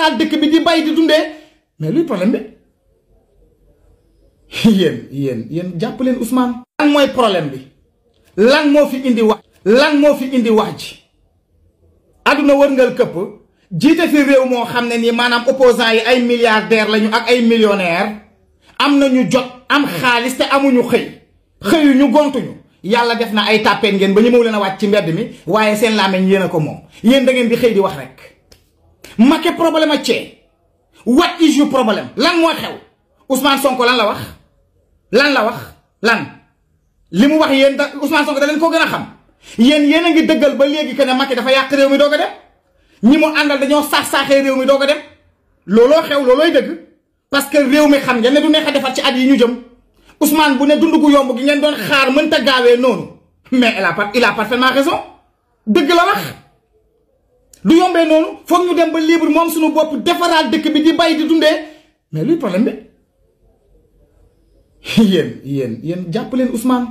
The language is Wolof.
defaraat dëkk bi di bay di dundee mais luy problème bi yéen jàpp leen Ousmane. lan mooy problème bi lan moo fi indi wax ji àdduna wërngal këpp jiite fi réew moo xam ne nii maanaam opposants yi ay milliardaires lañu ak ay millionnaires am nañu jot am xaalis te amuñu xëyuñu gontuñu yàlla def na ay tàppeen ngeen ba ñu mëw leen a wàcc ci mbedd mi waaye seen làmmiñ yéen a ko moom yéen da ngeen di xëy di wax rek Macky problème a cee what is your problème lan moo xew Ousmane Sonko lan la wax li mu wax yéen Ousmane Sonko da leen koo gën a xam yéen a ngi dëggal ba léegi que ne Macky dafa yàq réew mi doog a dem ñi mu àndal dañoo saax-saaxee réew mi doog a dem looloo xew loolooy dëgg parce que réew mi xam ngeen ne du neex a defar ci at yi ñu jëm Ousmane bu ne dund gu yomb gi ngeen doon xaar mënta gaawee noonu mais il a parfaitement raison dëgg la wax du yombee noonu foog ñu dem ba libre moom suñu bopp defaraat dëkk bi di bay di dundee mais luy problème bi yéen jàpp leen Ousmane.